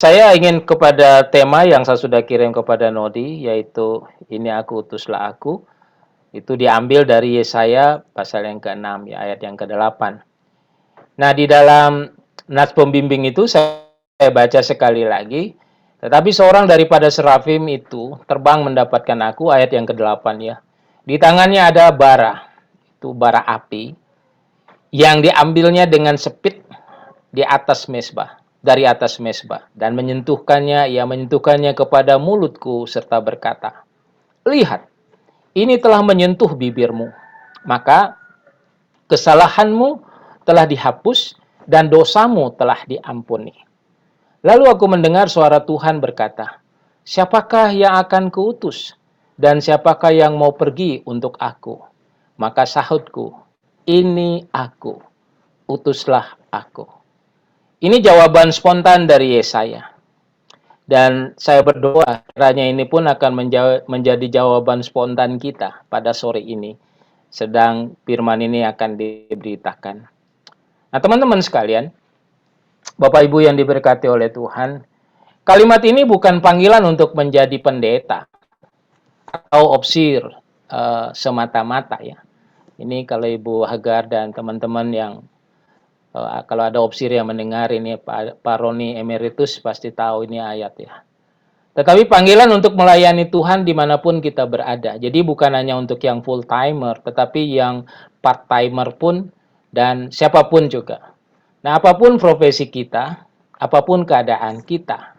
Saya ingin kepada tema yang saya sudah kirim kepada Nodi, yaitu ini aku utuslah aku. Itu diambil dari Yesaya pasal yang ke-6, ya, ayat yang ke-8. Nah, di dalam nas pembimbing itu saya baca sekali lagi. Tetapi seorang daripada serafim itu terbang mendapatkan aku, ayat yang ke-8 ya. Di tangannya ada bara, itu bara api, yang diambilnya dengan sepit di atas mesbah, dari atas mesbah, dan ia menyentuhkannya kepada mulutku serta berkata, lihat, ini telah menyentuh bibirmu, maka kesalahanmu telah dihapus dan dosamu telah diampuni. Lalu aku mendengar suara Tuhan berkata, siapakah yang akan kuutus dan siapakah yang mau pergi untuk aku? Maka sahutku, ini aku, utuslah aku. Ini jawaban spontan dari Yesaya. Dan saya berdoa kiranya ini pun akan menjadi jawaban spontan kita pada sore ini. Sedang firman ini akan diberitakan. Nah, teman-teman sekalian, Bapak Ibu yang diberkati oleh Tuhan, kalimat ini bukan panggilan untuk menjadi pendeta atau opsir semata-mata ya. Ini kalau Ibu Hagar dan teman-teman yang kalau ada opsir yang mendengar ini Pak Roni Emeritus pasti tahu ini ayat ya. Tetapi panggilan untuk melayani Tuhan dimanapun kita berada. Jadi bukan hanya untuk yang full timer, tetapi yang part timer pun dan siapapun juga. Nah, apapun profesi kita, apapun keadaan kita,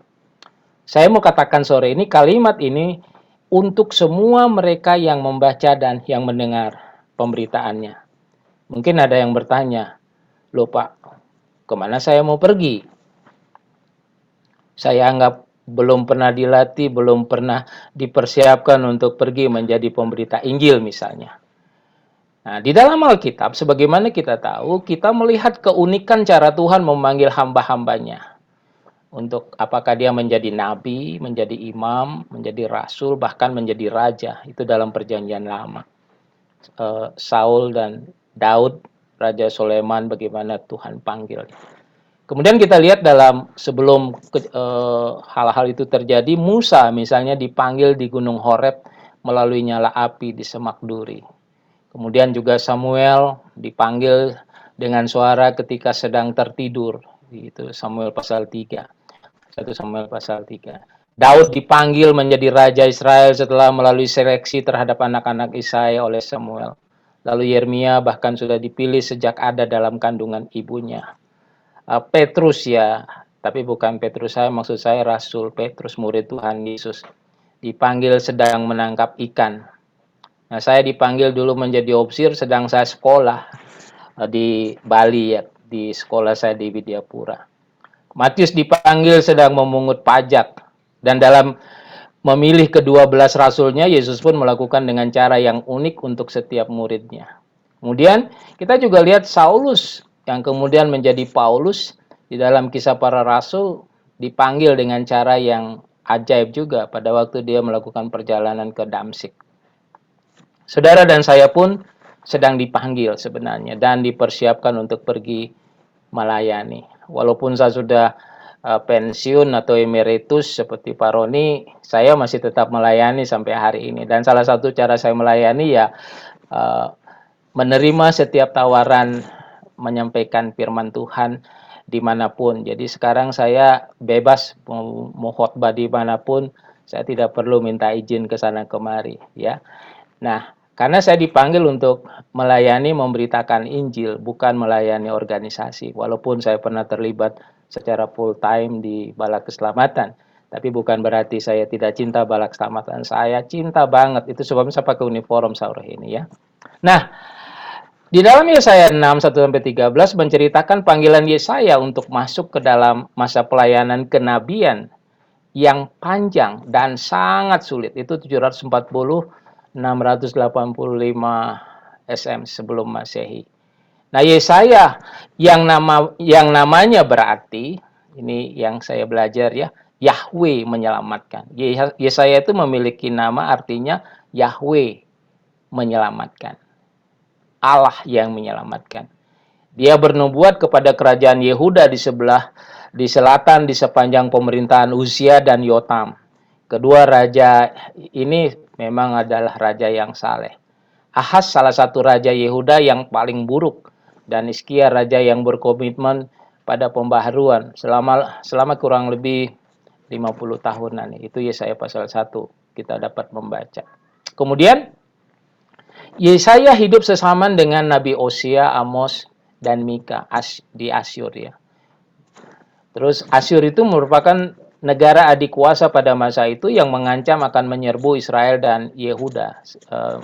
saya mau katakan sore ini kalimat ini untuk semua mereka yang membaca dan yang mendengar pemberitaannya. Mungkin ada yang bertanya, loh Pak, kemana saya mau pergi? Saya anggap belum pernah dilatih, belum pernah dipersiapkan untuk pergi menjadi pemberita Injil misalnya. Nah, di dalam Alkitab, sebagaimana kita tahu, kita melihat keunikan cara Tuhan memanggil hamba-hambanya. Untuk apakah dia menjadi nabi, menjadi imam, menjadi rasul, bahkan menjadi raja. Itu dalam perjanjian lama. Saul dan Daud, Raja Soleman, bagaimana Tuhan panggil. Kemudian kita lihat dalam sebelum hal-hal itu terjadi, Musa misalnya dipanggil di Gunung Horeb melalui nyala api di semak duri. Kemudian juga Samuel dipanggil dengan suara ketika sedang tertidur. Itu Samuel pasal 3. 1 Samuel pasal 3. Daud dipanggil menjadi raja Israel setelah melalui seleksi terhadap anak-anak Isai oleh Samuel. Lalu Yeremia bahkan sudah dipilih sejak ada dalam kandungan ibunya. Petrus ya, tapi bukan Petrus saya, maksud saya Rasul Petrus, murid Tuhan Yesus, dipanggil sedang menangkap ikan. Nah, saya dipanggil dulu menjadi opsir sedang saya sekolah di Bali ya, di sekolah saya di Widyapura. Matius dipanggil sedang memungut pajak, dan dalam memilih ke-12 rasulnya, Yesus pun melakukan dengan cara yang unik untuk setiap muridnya. Kemudian kita juga lihat Saulus yang kemudian menjadi Paulus di dalam Kisah Para Rasul dipanggil dengan cara yang ajaib juga pada waktu dia melakukan perjalanan ke Damsyik. Saudara dan saya pun sedang dipanggil sebenarnya dan dipersiapkan untuk pergi melayani. Walaupun saya sudah pensiun atau emeritus seperti Pak Roni, saya masih tetap melayani sampai hari ini. Dan salah satu cara saya melayani ya menerima setiap tawaran menyampaikan firman Tuhan dimanapun. Jadi sekarang saya bebas mau khotbah dimanapun, saya tidak perlu minta izin ke sana kemari ya. Nah, karena saya dipanggil untuk melayani, memberitakan Injil, bukan melayani organisasi. Walaupun saya pernah terlibat secara full time di Balak Keselamatan. Tapi bukan berarti saya tidak cinta Balak Keselamatan. Saya cinta banget. Itu sebabnya saya pakai uniform sore ini ya. Nah, di dalam Yesaya 6, 1-13 menceritakan panggilan Yesaya untuk masuk ke dalam masa pelayanan kenabian yang panjang dan sangat sulit. Itu 740 685 SM sebelum Masehi. Nah, Yesaya yang namanya berarti, ini yang saya belajar ya, Yahweh menyelamatkan. Yesaya itu memiliki nama artinya Yahweh menyelamatkan. Allah yang menyelamatkan. Dia bernubuat kepada kerajaan Yehuda di sebelah di selatan di sepanjang pemerintahan Uzia dan Yotam. Kedua raja ini memang adalah raja yang saleh. Ahaz salah satu raja Yehuda yang paling buruk, dan Hizkia raja yang berkomitmen pada pembaharuan selama kurang lebih 50 tahunan. Itu Yesaya pasal 1 kita dapat membaca. Kemudian Yesaya hidup sesaman dengan Nabi Hosea, Amos, dan Mika di Asyur ya. Terus Asyur itu merupakan negara adik kuasa pada masa itu yang mengancam akan menyerbu Israel dan Yehuda.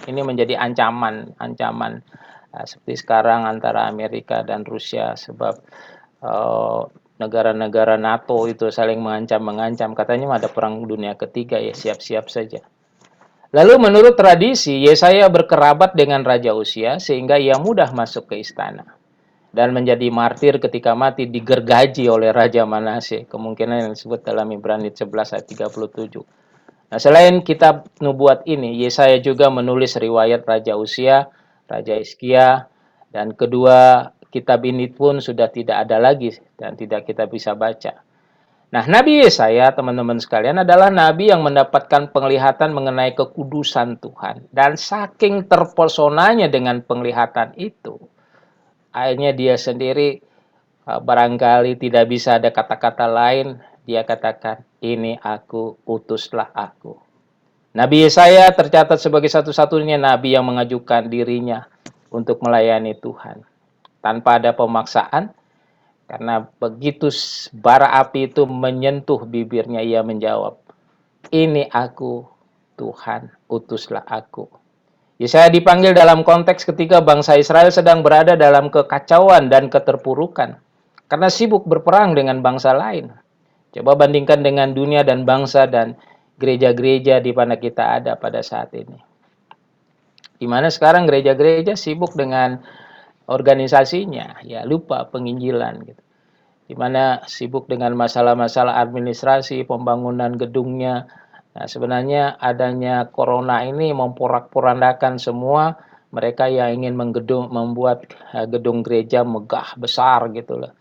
Ini menjadi ancaman seperti sekarang antara Amerika dan Rusia, sebab negara-negara NATO itu saling mengancam. Katanya ada perang dunia ketiga ya, siap-siap saja. Lalu menurut tradisi, Yesaya berkerabat dengan Raja Uzia sehingga ia mudah masuk ke istana dan menjadi martir ketika mati digergaji oleh Raja Manasye. Kemungkinan yang disebut dalam Ibrani 11 ayat 37. Nah, selain kitab nubuat ini, Yesaya juga menulis riwayat Raja Uzia, Raja Hizkia, dan kedua kitab ini pun sudah tidak ada lagi dan tidak kita bisa baca. Nah, Nabi Yesaya, teman-teman sekalian, adalah nabi yang mendapatkan penglihatan mengenai kekudusan Tuhan. Dan saking terpesonanya dengan penglihatan itu, akhirnya dia sendiri barangkali tidak bisa ada kata-kata lain, dia katakan, ini aku, utuslah aku. Nabi Yesaya tercatat sebagai satu-satunya nabi yang mengajukan dirinya untuk melayani Tuhan. Tanpa ada pemaksaan, karena begitu bara api itu menyentuh bibirnya, ia menjawab, ini aku, Tuhan, utuslah aku. Yesaya dipanggil dalam konteks ketika bangsa Israel sedang berada dalam kekacauan dan keterpurukan, karena sibuk berperang dengan bangsa lain. Coba bandingkan dengan dunia dan bangsa dan gereja-gereja di mana kita ada pada saat ini. Di mana sekarang gereja-gereja sibuk dengan organisasinya, ya lupa penginjilan gitu. Di mana sibuk dengan masalah-masalah administrasi, pembangunan gedungnya. Nah, sebenarnya adanya corona ini memporak-porandakan semua mereka yang ingin membuat gedung gereja megah besar gitu loh.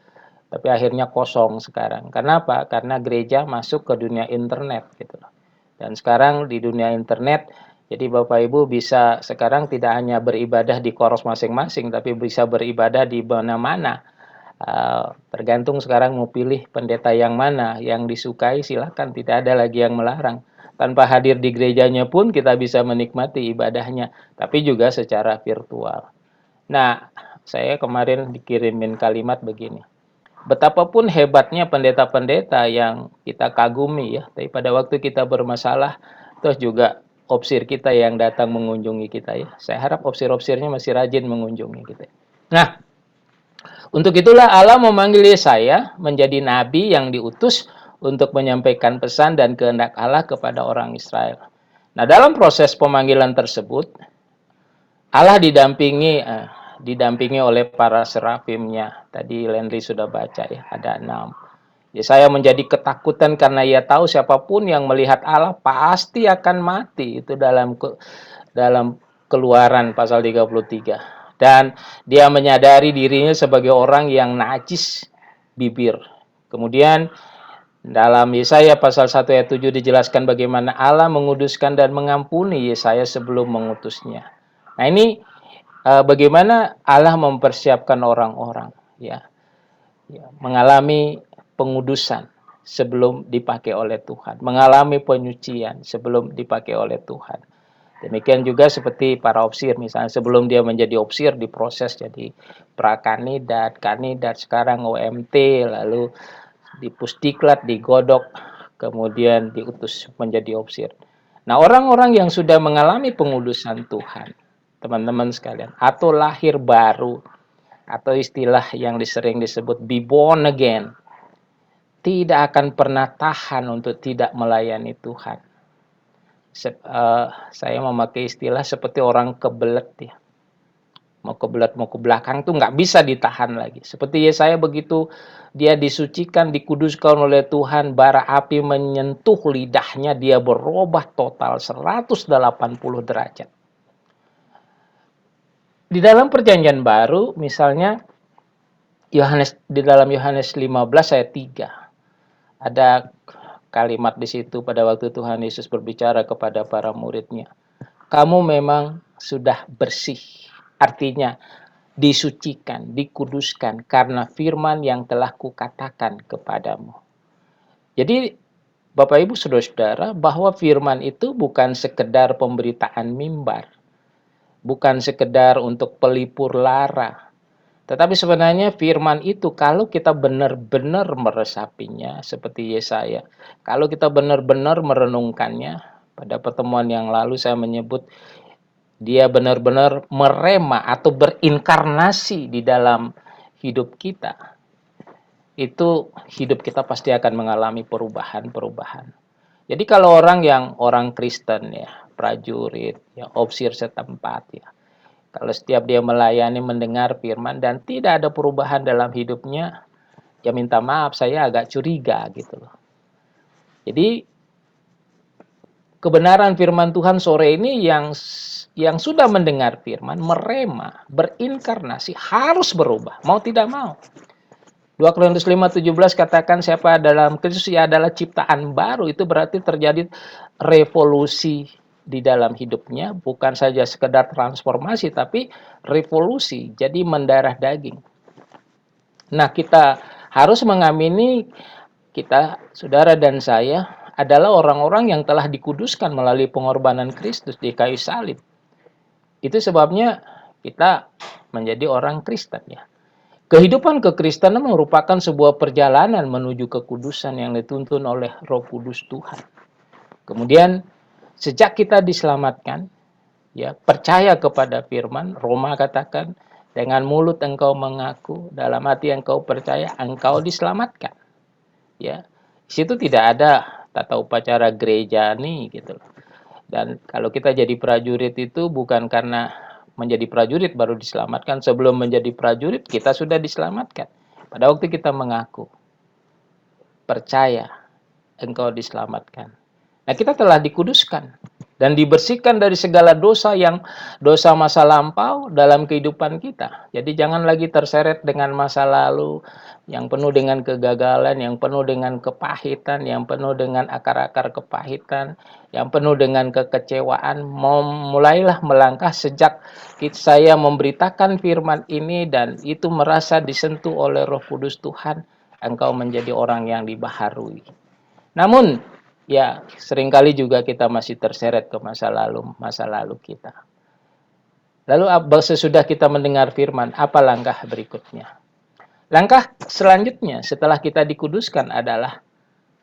Tapi akhirnya kosong sekarang. Kenapa? Karena gereja masuk ke dunia internet gitu loh. Dan sekarang di dunia internet, jadi Bapak Ibu bisa sekarang tidak hanya beribadah di koros masing-masing, tapi bisa beribadah di mana-mana. Tergantung sekarang mau pilih pendeta yang mana, yang disukai silakan, tidak ada lagi yang melarang. Tanpa hadir di gerejanya pun kita bisa menikmati ibadahnya, tapi juga secara virtual. Nah, saya kemarin dikirimin kalimat begini. Betapapun hebatnya pendeta-pendeta yang kita kagumi ya, tapi pada waktu kita bermasalah, terus juga opsir kita yang datang mengunjungi kita ya. Saya harap opsir-opsirnya masih rajin mengunjungi kita. Nah, untuk itulah Allah memanggil Yesaya menjadi nabi yang diutus untuk menyampaikan pesan dan kehendak Allah kepada orang Israel. Nah, dalam proses pemanggilan tersebut, Allah didampingi oleh para serafimnya. Tadi Landry sudah baca ya, ada 6. Yesaya menjadi ketakutan karena ia tahu siapapun yang melihat Allah pasti akan mati. Itu dalam Keluaran pasal 33. Dan dia menyadari dirinya sebagai orang yang najis bibir. Kemudian dalam Yesaya pasal 1 ayat 7 dijelaskan bagaimana Allah menguduskan dan mengampuni Yesaya sebelum mengutusnya. Nah, ini bagaimana Allah mempersiapkan orang-orang ya, mengalami pengudusan sebelum dipakai oleh Tuhan, mengalami penyucian sebelum dipakai oleh Tuhan. Demikian juga seperti para opsir, misalnya sebelum dia menjadi opsir diproses jadi prakandidat, kandidat, sekarang OMT, lalu dipusdiklat, digodok, kemudian diutus menjadi opsir. Nah, orang-orang yang sudah mengalami pengudusan Tuhan, teman-teman sekalian, atau lahir baru, atau istilah yang sering disebut be born again, tidak akan pernah tahan untuk tidak melayani Tuhan. Saya memakai istilah seperti orang kebelet ya. Mau kebelet mau ke belakang tuh nggak bisa ditahan lagi. Seperti Yesaya begitu dia disucikan, dikuduskan oleh Tuhan, bara api menyentuh lidahnya, dia berubah total 180 derajat. Di dalam perjanjian baru misalnya Di dalam Yohanes 15 ayat 3 ada kalimat di situ pada waktu Tuhan Yesus berbicara kepada para muridnya. Kamu memang sudah bersih. Artinya disucikan, dikuduskan karena firman yang telah kukatakan kepadamu. Jadi Bapak Ibu Saudara-saudara, bahwa firman itu bukan sekedar pemberitaan mimbar, bukan sekedar untuk pelipur lara, tetapi sebenarnya firman itu kalau kita benar-benar meresapinya seperti Yesaya, kalau kita benar-benar merenungkannya, pada pertemuan yang lalu saya menyebut dia benar-benar merema atau berinkarnasi di dalam hidup kita. Itu hidup kita pasti akan mengalami perubahan-perubahan. Jadi kalau orang Kristen ya, prajurit, ya, opsir setempat ya, kalau setiap dia melayani mendengar firman dan tidak ada perubahan dalam hidupnya, ya minta maaf saya agak curiga gitu loh. Jadi kebenaran firman Tuhan sore ini yang sudah mendengar firman, merema, berinkarnasi, harus berubah, mau tidak mau. 2 Korintus 5:17 katakan siapa dalam Kristus ia adalah ciptaan baru, itu berarti terjadi revolusi di dalam hidupnya, bukan saja sekedar transformasi tapi revolusi, jadi mendarah daging. Nah, kita harus mengamini kita, saudara dan saya, adalah orang-orang yang telah dikuduskan melalui pengorbanan Kristus di kayu salib. Itu sebabnya kita menjadi orang Kristen ya. Kehidupan kekristenan merupakan sebuah perjalanan menuju kekudusan yang dituntun oleh Roh Kudus Tuhan. Kemudian sejak kita diselamatkan, ya, percaya kepada firman, Roma katakan, dengan mulut engkau mengaku, dalam hati engkau percaya, engkau diselamatkan. Ya. Di situ tidak ada tata upacara gereja nih gitu. Dan kalau kita jadi prajurit itu bukan karena menjadi prajurit baru diselamatkan, sebelum menjadi prajurit kita sudah diselamatkan. Pada waktu kita mengaku, percaya, engkau diselamatkan. Nah, kita telah dikuduskan dan dibersihkan dari segala dosa masa lampau dalam kehidupan kita. Jadi jangan lagi terseret dengan masa lalu yang penuh dengan kegagalan, yang penuh dengan kepahitan, yang penuh dengan akar-akar kepahitan, yang penuh dengan kekecewaan. Mulailah melangkah sejak saya memberitakan firman ini dan itu merasa disentuh oleh Roh Kudus Tuhan, engkau menjadi orang yang dibaharui. Namun, ya seringkali juga kita masih terseret ke masa lalu kita. Lalu sesudah kita mendengar firman, apa langkah berikutnya? Langkah selanjutnya setelah kita dikuduskan adalah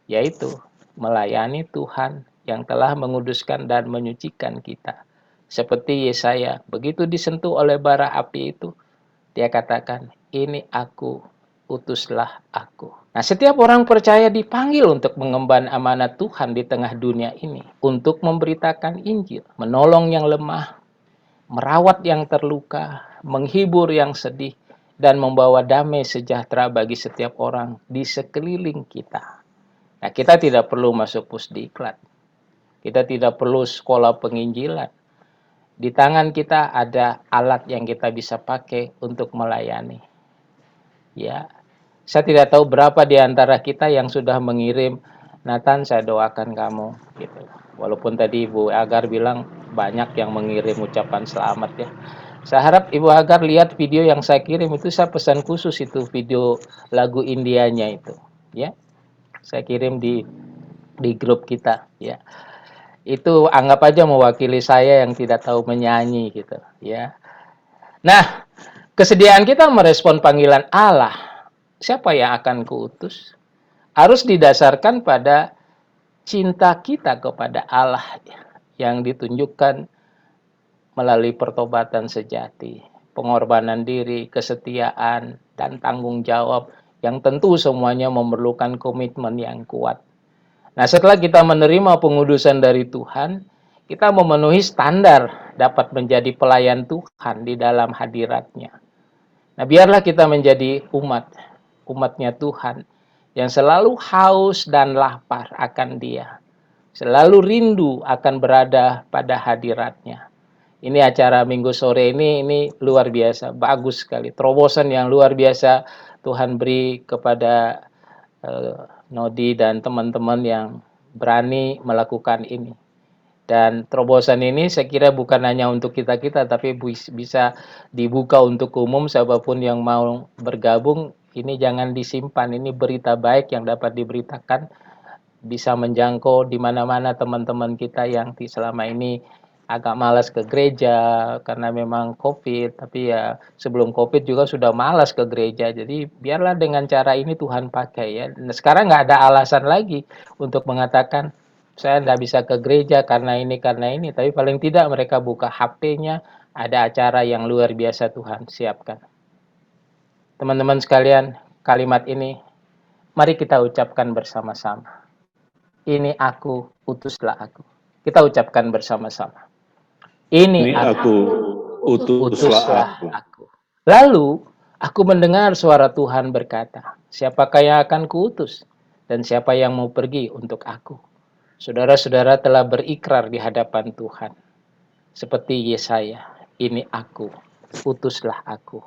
yaitu melayani Tuhan yang telah menguduskan dan menyucikan kita. Seperti Yesaya, begitu disentuh oleh bara api itu, dia katakan, ini aku, utuslah aku. Nah, setiap orang percaya dipanggil untuk mengemban amanat Tuhan di tengah dunia ini. Untuk memberitakan Injil, menolong yang lemah, merawat yang terluka, menghibur yang sedih, dan membawa damai sejahtera bagi setiap orang di sekeliling kita. Nah, kita tidak perlu masuk pusdiklat. Kita tidak perlu sekolah penginjilan. Di tangan kita ada alat yang kita bisa pakai untuk melayani. Ya, saya tidak tahu berapa di antara kita yang sudah mengirim, Nathan saya doakan kamu gitu. Walaupun tadi Ibu Agar bilang banyak yang mengirim ucapan selamat ya. Saya harap Ibu Agar lihat video yang saya kirim itu, saya pesan khusus itu video lagu Indianya itu ya. Saya kirim di grup kita ya. Itu anggap aja mewakili saya yang tidak tahu menyanyi gitu ya. Nah, kesediaan kita merespon panggilan Allah, siapa yang akan kuutus, harus didasarkan pada cinta kita kepada Allah yang ditunjukkan melalui pertobatan sejati, pengorbanan diri, kesetiaan, dan tanggung jawab yang tentu semuanya memerlukan komitmen yang kuat. Nah, setelah kita menerima pengudusan dari Tuhan, kita memenuhi standar dapat menjadi pelayan Tuhan di dalam hadiratnya. Nah, biarlah kita menjadi umatnya Tuhan yang selalu haus dan lapar akan Dia. Selalu rindu akan berada pada hadiratnya. Ini acara Minggu sore ini luar biasa, bagus sekali. Terobosan yang luar biasa Tuhan beri kepada Nodi dan teman-teman yang berani melakukan ini. Dan terobosan ini saya kira bukan hanya untuk kita-kita, tapi bisa dibuka untuk umum. Siapapun yang mau bergabung, ini jangan disimpan. Ini berita baik yang dapat diberitakan, bisa menjangkau di mana-mana teman-teman kita yang selama ini agak malas ke gereja karena memang COVID, tapi ya sebelum COVID juga sudah malas ke gereja. Jadi biarlah dengan cara ini Tuhan pakai ya. Nah, sekarang nggak ada alasan lagi untuk mengatakan saya nggak bisa ke gereja karena ini, tapi paling tidak mereka buka HP-nya, ada acara yang luar biasa Tuhan siapkan. Teman-teman sekalian, kalimat ini mari kita ucapkan bersama-sama. Ini aku, utuslah aku. Kita ucapkan bersama-sama. Ini aku, utuslah aku. Lalu, aku mendengar suara Tuhan berkata, siapakah yang akan kuutus? Dan siapa yang mau pergi untuk aku? Saudara-saudara telah berikrar di hadapan Tuhan. Seperti Yesaya, ini aku, utuslah aku.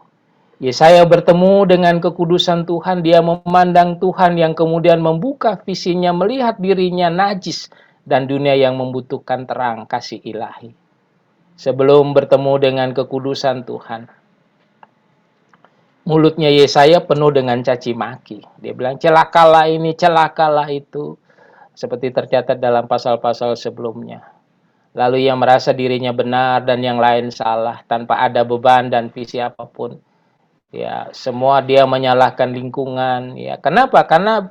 Yesaya bertemu dengan kekudusan Tuhan, dia memandang Tuhan yang kemudian membuka visinya, melihat dirinya najis dan dunia yang membutuhkan terang kasih ilahi. Sebelum bertemu dengan kekudusan Tuhan, mulutnya Yesaya penuh dengan caci maki. Dia bilang, celakalah ini, celakalah itu. Seperti tercatat dalam pasal-pasal sebelumnya. Lalu ia merasa dirinya benar dan yang lain salah, tanpa ada beban dan visi apapun. Ya, semua dia menyalahkan lingkungan. Ya, kenapa? Karena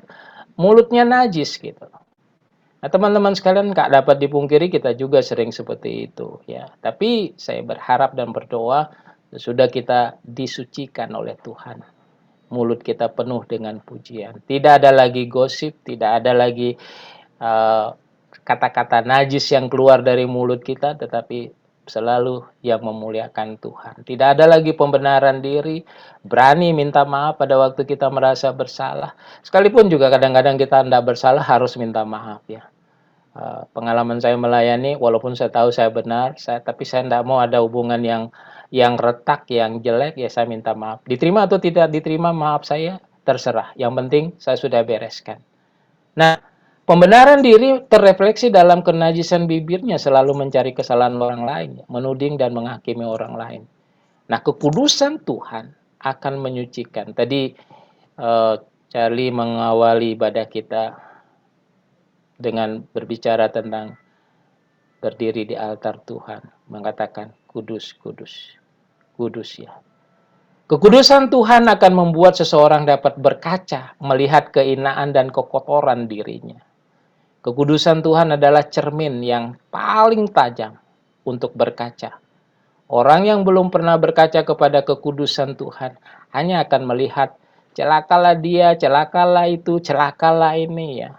mulutnya najis gitu. Nah, teman-teman sekalian, nggak dapat dipungkiri kita juga sering seperti itu. Ya, tapi saya berharap dan berdoa sudah kita disucikan oleh Tuhan. Mulut kita penuh dengan pujian. Tidak ada lagi gosip, tidak ada lagi kata-kata najis yang keluar dari mulut kita, tetapi selalu yang memuliakan Tuhan. Tidak ada lagi pembenaran diri, berani minta maaf pada waktu kita merasa bersalah. Sekalipun juga kadang-kadang kita tidak bersalah harus minta maaf ya. Pengalaman saya melayani, walaupun saya tahu saya benar, tapi saya tidak mau ada hubungan yang retak, yang jelek, ya saya minta maaf. Diterima atau tidak diterima, maaf saya terserah. Yang penting saya sudah bereskan. Nah, pembenaran diri terrefleksi dalam kenajisan bibirnya, selalu mencari kesalahan orang lain, menuding dan menghakimi orang lain. Nah, kekudusan Tuhan akan menyucikan. Tadi Charlie mengawali ibadah kita dengan berbicara tentang berdiri di altar Tuhan, mengatakan kudus, kudus, kudus ya. Kekudusan Tuhan akan membuat seseorang dapat berkaca, melihat keinaan dan kekotoran dirinya. Kekudusan Tuhan adalah cermin yang paling tajam untuk berkaca. Orang yang belum pernah berkaca kepada kekudusan Tuhan hanya akan melihat celakalah dia, celakalah itu, celakalah ini ya.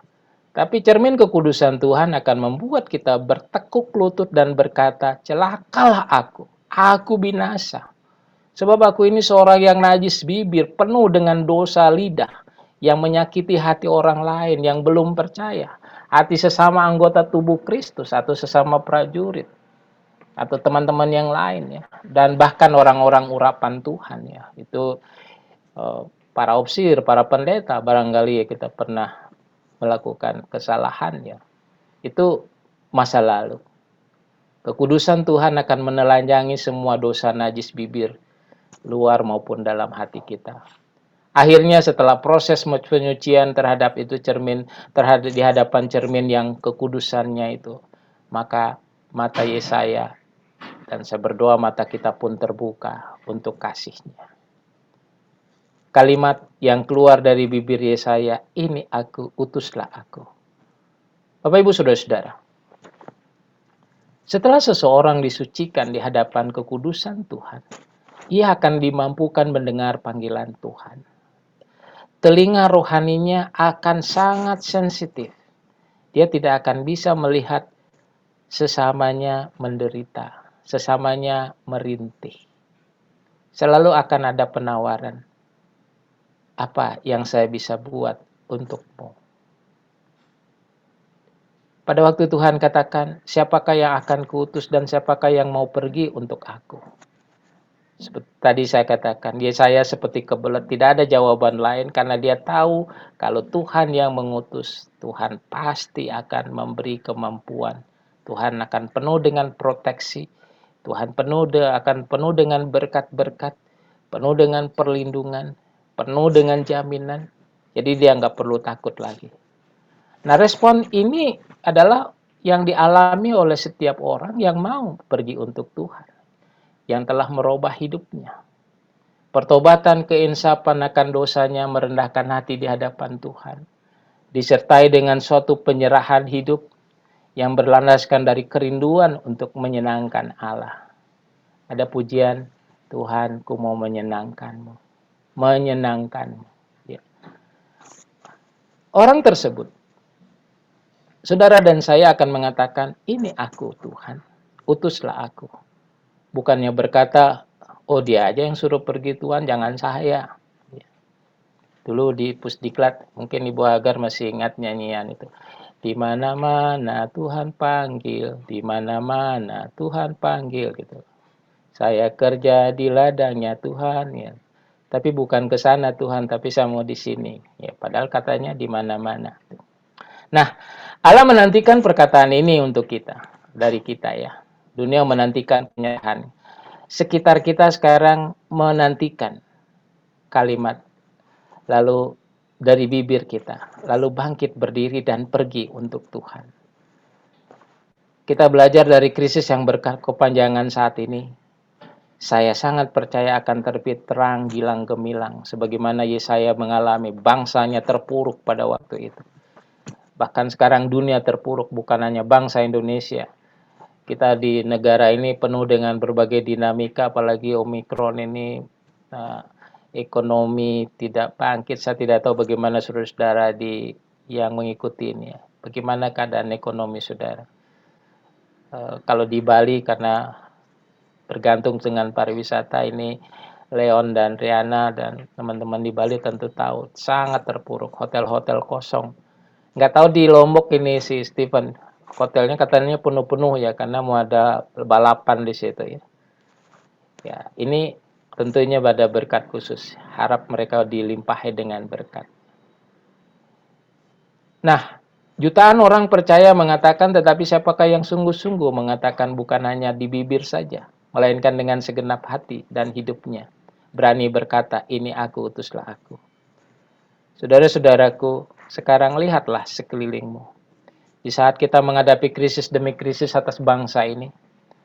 Tapi cermin kekudusan Tuhan akan membuat kita bertekuk lutut dan berkata, celakalah aku binasa. Sebab aku ini seorang yang najis bibir, penuh dengan dosa lidah, yang menyakiti hati orang lain yang belum percaya, hati sesama anggota tubuh Kristus, atau sesama prajurit, atau teman-teman yang lain ya, dan bahkan orang-orang urapan Tuhan ya. Itu para opsir, para pendeta, barangkali ya kita pernah melakukan kesalahan ya. Itu masa lalu. Kekudusan Tuhan akan menelanjangi semua dosa najis bibir, luar maupun dalam hati kita. Akhirnya setelah proses penyucian terhadap itu cermin, terhadap di hadapan cermin yang kekudusannya itu, maka mata Yesaya dan saya berdoa mata kita pun terbuka untuk kasih-Nya. Kalimat yang keluar dari bibir Yesaya, ini aku, utuslah aku. Bapak Ibu Saudara-saudara, setelah seseorang disucikan di hadapan kekudusan Tuhan, ia akan dimampukan mendengar panggilan Tuhan. Telinga rohaninya akan sangat sensitif. Dia tidak akan bisa melihat sesamanya menderita, sesamanya merintih. Selalu akan ada penawaran. Apa yang saya bisa buat untukmu? Pada waktu Tuhan katakan, siapakah yang akan kuutus dan siapakah yang mau pergi untuk aku? Seperti tadi saya katakan, Yesaya seperti kebelet, tidak ada jawaban lain karena dia tahu kalau Tuhan yang mengutus, Tuhan pasti akan memberi kemampuan. Tuhan akan penuh dengan proteksi, Tuhan akan penuh dengan berkat-berkat, penuh dengan perlindungan, penuh dengan jaminan. Jadi dia nggak perlu takut lagi. Nah, respon ini adalah yang dialami oleh setiap orang yang mau pergi untuk Tuhan, yang telah merubah hidupnya. Pertobatan keinsapan akan dosanya, merendahkan hati di hadapan Tuhan, disertai dengan suatu penyerahan hidup yang berlandaskan dari kerinduan untuk menyenangkan Allah. Ada pujian, Tuhan, ku mau menyenangkanmu. Menyenangkanmu. Ya. Orang tersebut, saudara dan saya akan mengatakan, ini aku Tuhan, utuslah aku. Bukannya berkata, oh dia aja yang suruh pergi Tuhan, jangan saya. Dulu di Pusdiklat, mungkin Ibu Hagar masih ingat nyanyian itu. Di mana-mana Tuhan panggil, di mana-mana Tuhan panggil gitu. Saya kerja di ladangnya Tuhan ya. Tapi bukan ke sana Tuhan, tapi saya mau di sini. Ya, padahal katanya di mana-mana. Nah, Allah menantikan perkataan ini untuk kita, dari kita ya. Dunia menantikan penyerahan. Sekitar kita sekarang menantikan kalimat lalu dari bibir kita, lalu bangkit berdiri dan pergi untuk Tuhan. Kita belajar dari krisis yang berkepanjangan saat ini. Saya sangat percaya akan terbit terang gilang gemilang, sebagaimana Yesaya mengalami bangsanya terpuruk pada waktu itu. Bahkan sekarang dunia terpuruk, bukan hanya bangsa Indonesia. Kita di negara ini penuh dengan berbagai dinamika, apalagi Omikron ini ekonomi tidak bangkit. Saya tidak tahu bagaimana saudara-saudara yang mengikuti ini ya. Bagaimana keadaan ekonomi saudara? Kalau di Bali karena bergantung dengan pariwisata ini, Leon dan Riana dan teman-teman di Bali tentu tahu sangat terpuruk, hotel-hotel kosong. Nggak tahu di Lombok ini si Stephen, hotelnya katanya penuh-penuh ya karena mau ada balapan di situ ya. Ya, ini tentunya pada berkat khusus. Harap mereka dilimpahi dengan berkat. Nah, jutaan orang percaya mengatakan, tetapi siapakah yang sungguh-sungguh mengatakan bukan hanya di bibir saja, melainkan dengan segenap hati dan hidupnya. Berani berkata, ini aku, utuslah aku. Saudara-saudaraku, sekarang lihatlah sekelilingmu. Di saat kita menghadapi krisis demi krisis atas bangsa ini,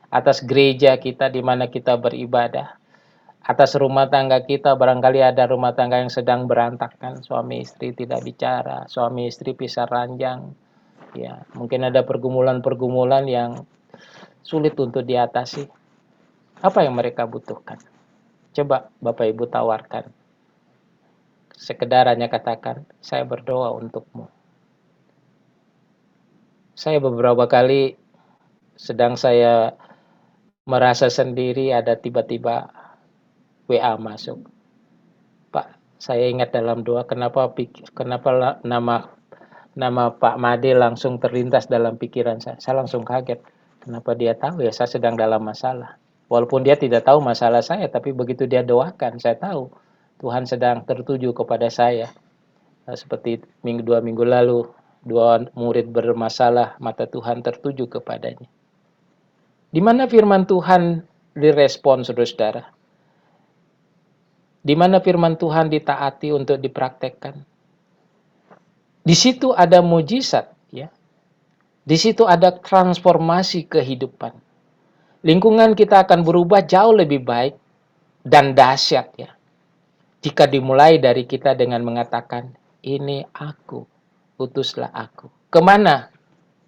atas gereja kita di mana kita beribadah, atas rumah tangga kita, barangkali ada rumah tangga yang sedang berantakan, suami istri tidak bicara, suami istri pisah ranjang, ya mungkin ada pergumulan-pergumulan yang sulit untuk diatasi. Apa yang mereka butuhkan? Coba Bapak Ibu tawarkan. Sekedar hanya katakan, saya berdoa untukmu. Saya beberapa kali sedang saya merasa sendiri, ada tiba-tiba WA masuk. Pak, saya ingat dalam doa kenapa nama Pak Made langsung terlintas dalam pikiran saya. Saya langsung kaget. Kenapa dia tahu ya saya sedang dalam masalah. Walaupun dia tidak tahu masalah saya, tapi begitu dia doakan, saya tahu Tuhan sedang tertuju kepada saya. Seperti dua minggu lalu, dua murid bermasalah, mata Tuhan tertuju kepadanya. Di mana firman Tuhan direspon, saudara-saudara? Di mana firman Tuhan ditaati untuk dipraktekkan? Di situ ada mujizat, ya. Di situ ada transformasi kehidupan. Lingkungan kita akan berubah jauh lebih baik dan dahsyat, ya. Jika dimulai dari kita dengan mengatakan, ini aku, utuslah aku. Kemana?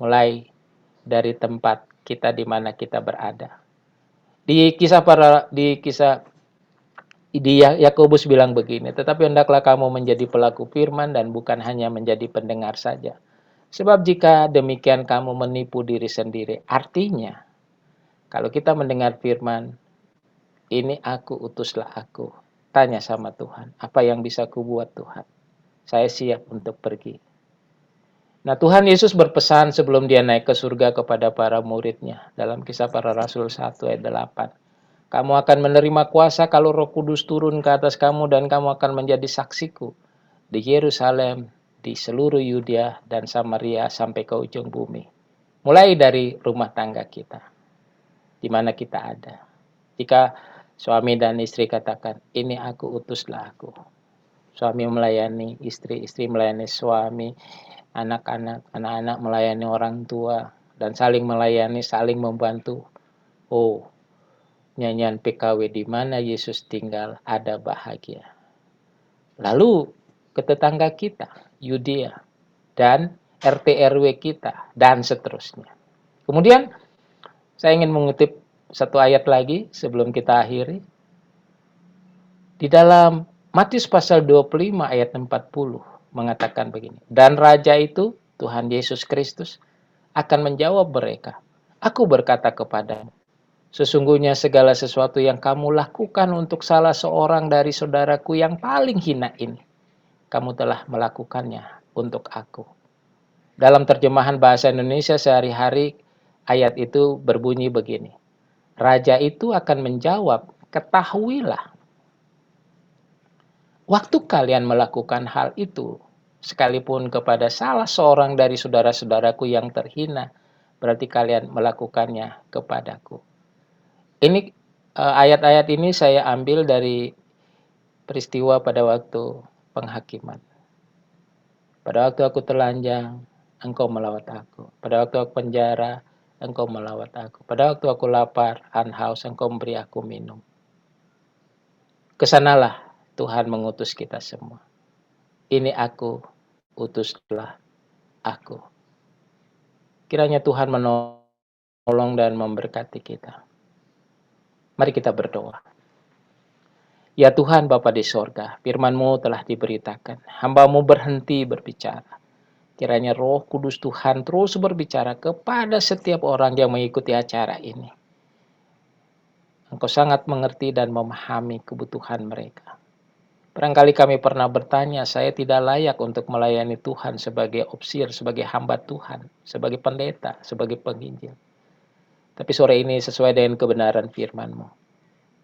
Mulai dari tempat kita di mana kita berada. Di Yakobus bilang begini, tetapi hendaklah kamu menjadi pelaku firman dan bukan hanya menjadi pendengar saja. Sebab jika demikian kamu menipu diri sendiri. Artinya, kalau kita mendengar firman, ini aku, utuslah aku. Tanya sama Tuhan, apa yang bisa kubuat Tuhan? Saya siap untuk pergi. Nah, Tuhan Yesus berpesan sebelum dia naik ke surga kepada para muridnya. Dalam Kisah Para Rasul 1 ayat 8. Kamu akan menerima kuasa kalau Roh Kudus turun ke atas kamu dan kamu akan menjadi saksiku di Yerusalem, di seluruh Yudea dan Samaria sampai ke ujung bumi. Mulai dari rumah tangga kita, di mana kita ada. Jika suami dan istri katakan, ini aku, utuslah aku. Suami melayani istri, istri melayani suami, anak-anak melayani orang tua, dan saling melayani, saling membantu. Oh, nyanyian PKW di mana Yesus tinggal ada bahagia. Lalu ke tetangga kita, Yudea, dan RT RW kita, dan seterusnya. Kemudian saya ingin mengutip satu ayat lagi sebelum kita akhiri. Di dalam Matius pasal 25 ayat 40 mengatakan begini. Dan Raja itu, Tuhan Yesus Kristus, akan menjawab mereka. Aku berkata kepadamu, sesungguhnya segala sesuatu yang kamu lakukan untuk salah seorang dari saudaraku yang paling hina ini, kamu telah melakukannya untuk aku. Dalam terjemahan bahasa Indonesia sehari-hari, ayat itu berbunyi begini. Raja itu akan menjawab, ketahuilah, waktu kalian melakukan hal itu, sekalipun kepada salah seorang dari saudara-saudaraku yang terhina, berarti kalian melakukannya kepadaku. Ini ayat-ayat ini saya ambil dari peristiwa pada waktu penghakiman. Pada waktu aku telanjang, engkau melawat aku. Pada waktu aku penjara, engkau melawat aku. Pada waktu aku lapar, haus, engkau memberi aku minum. Kesanalah Tuhan mengutus kita semua. Ini aku, utuslah aku. Kiranya Tuhan menolong dan memberkati kita. Mari kita berdoa. Ya Tuhan Bapa di sorga, firman-Mu telah diberitakan. Hamba-Mu berhenti berbicara. Kiranya Roh Kudus Tuhan terus berbicara kepada setiap orang yang mengikuti acara ini. Engkau sangat mengerti dan memahami kebutuhan mereka. Barangkali kami pernah bertanya, saya tidak layak untuk melayani Tuhan sebagai opsir, sebagai hamba Tuhan, sebagai pendeta, sebagai penginjil. Tapi sore ini sesuai dengan kebenaran firman-Mu.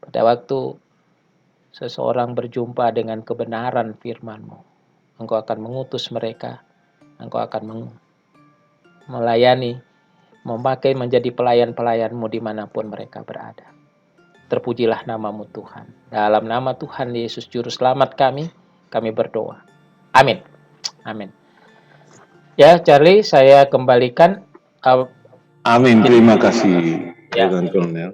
Pada waktu seseorang berjumpa dengan kebenaran firman-Mu, Engkau akan mengutus mereka, Engkau akan melayani, memakai menjadi pelayan-pelayan-Mu dimanapun mereka berada. Terpujilah nama-Mu Tuhan. Dalam nama Tuhan Yesus Juru Selamat kami berdoa. Amin. Amin. Ya, Charlie, saya kembalikan. Amin. Terima kasih, Reverend Colonel.